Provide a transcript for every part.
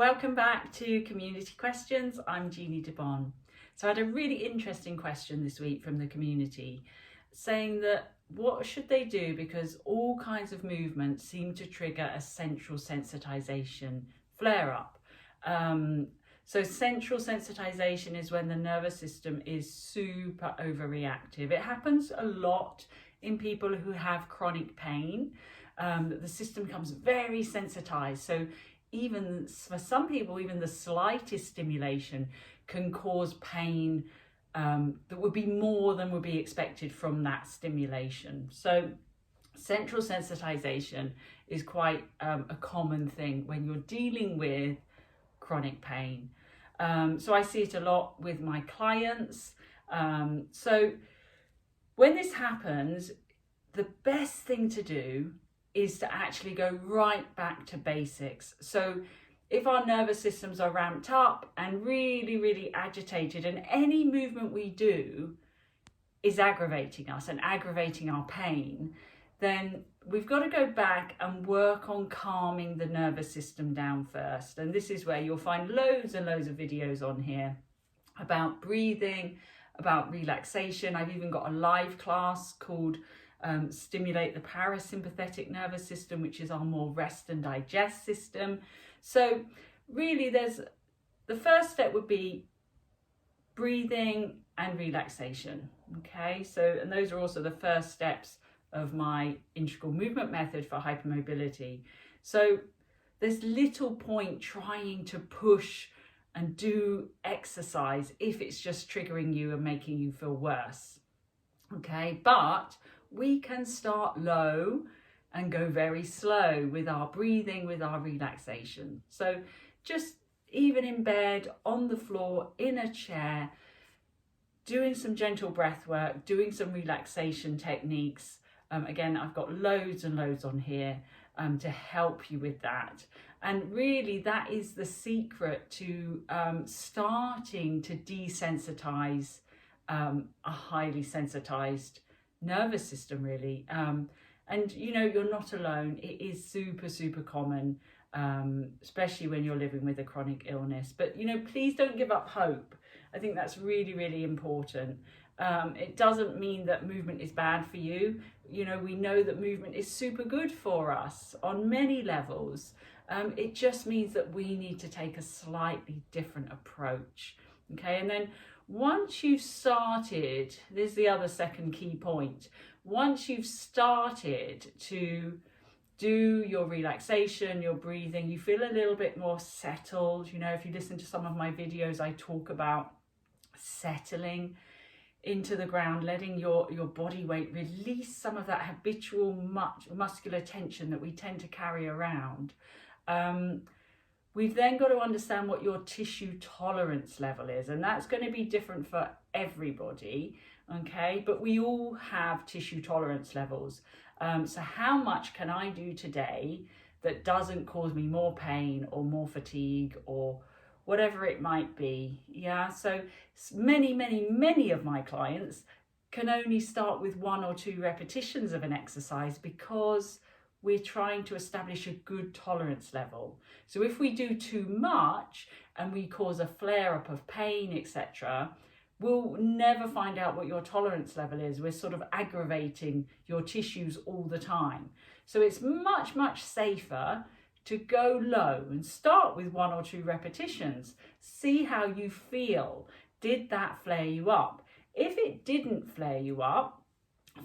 Welcome back to Community Questions. I'm Jeannie DeBon. So I had a really interesting question this week from the community saying that what should they do because all kinds of movements seem to trigger a central sensitization flare-up. So central sensitization is when the nervous system is super overreactive. It happens a lot in people who have chronic pain. The system becomes very sensitized. So even for some people, even the slightest stimulation can cause pain that would be more than would be expected from that stimulation. So central sensitization is quite a common thing when you're dealing with chronic pain. So I see it a lot with my clients. So when this happens, the best thing to do is to actually go right back to basics. So if our nervous systems are ramped up and really, really agitated, and any movement we do is aggravating us and aggravating our pain, then we've got to go back and work on calming the nervous system down first. And this is where you'll find loads and loads of videos on here about breathing, about relaxation. I've even got a live class called Stimulate the Parasympathetic Nervous System, which is our more rest and digest system. So really the first step would be breathing and relaxation. Okay, so and those are also the first steps of my integral movement method for hypermobility. So there's little point trying to push and do exercise if it's just triggering you and making you feel worse. Okay, but we can start low and go very slow with our breathing, with our relaxation. So just even in bed, on the floor, in a chair, doing some gentle breath work, doing some relaxation techniques. Again, I've got loads and loads on here to help you with that. And really that is the secret to starting to desensitize a highly sensitized nervous system, really. And you know, you're not alone. It is super common, especially when you're living with a chronic illness. But you know, please don't give up hope. I think that's really important. It doesn't mean that movement is bad for you. You know, we know that movement is super good for us on many levels. It just means that we need to take a slightly different approach. Okay, and then once you've started, this is the other second key point. Once you've started to do your relaxation, your breathing, you feel a little bit more settled. You know, if you listen to some of my videos, I talk about settling into the ground, letting your body weight release some of that habitual muscular tension that we tend to carry around. We've then got to understand what your tissue tolerance level is, and that's going to be different for everybody, okay? But we all have tissue tolerance levels. So how much can I do today that doesn't cause me more pain or more fatigue or whatever it might be? Yeah, so many of my clients can only start with 1 or 2 repetitions of an exercise because we're trying to establish a good tolerance level. So if we do too much and we cause a flare-up of pain, etc., we'll never find out what your tolerance level is. We're sort of aggravating your tissues all the time. So it's much safer to go low and start with 1 or 2 repetitions. See how you feel. Did that flare you up? If it didn't flare you up,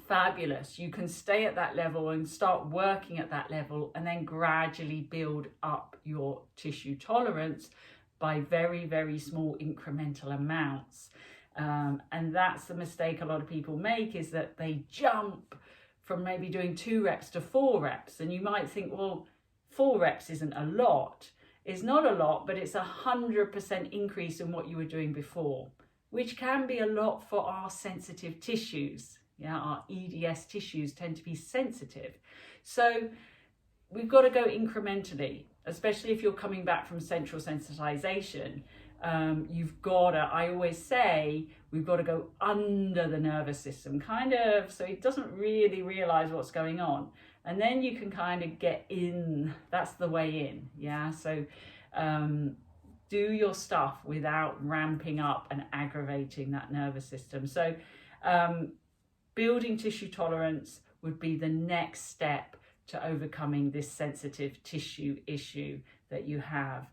fabulous. You can stay at that level and start working at that level and then gradually build up your tissue tolerance by very small incremental amounts. And that's the mistake a lot of people make, is that they jump from maybe doing 2 reps to 4 reps. And you might think, well, 4 reps isn't a lot. It's not a lot, but it's 100% increase in what you were doing before, which can be a lot for our sensitive tissues. Yeah, our EDS tissues tend to be sensitive. So we've got to go incrementally, especially if you're coming back from central sensitization. You've got to, I always say, we've got to go under the nervous system, kind of, so it doesn't really realize what's going on. And then you can kind of get in, that's the way in, yeah? So do your stuff without ramping up and aggravating that nervous system. So building tissue tolerance would be the next step to overcoming this sensitive tissue issue that you have.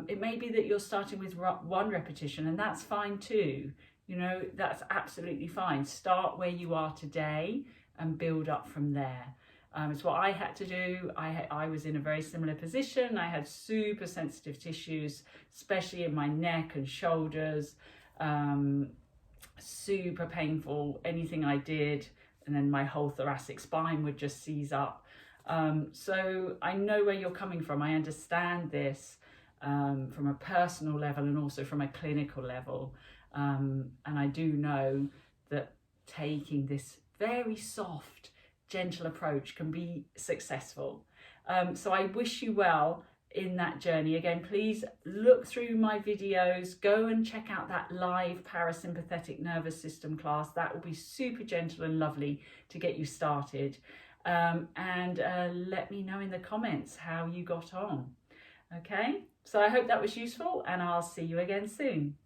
It may be that you're starting with 1 repetition, and that's fine too. You know, that's absolutely fine. Start where you are today and build up from there. It's what I had to do. I was in a very similar position. I had super sensitive tissues, especially in my neck and shoulders. Super painful, anything I did, and then my whole thoracic spine would just seize up. So I know where you're coming from. I understand this from a personal level and also from a clinical level. And I do know that taking this very soft, gentle approach can be successful. So I wish you well in that journey. Again, please look through my videos, go and check out that live parasympathetic nervous system class. That will be super gentle and lovely to get you started. And let me know in the comments how you got on. Okay, so I hope that was useful, and I'll see you again soon.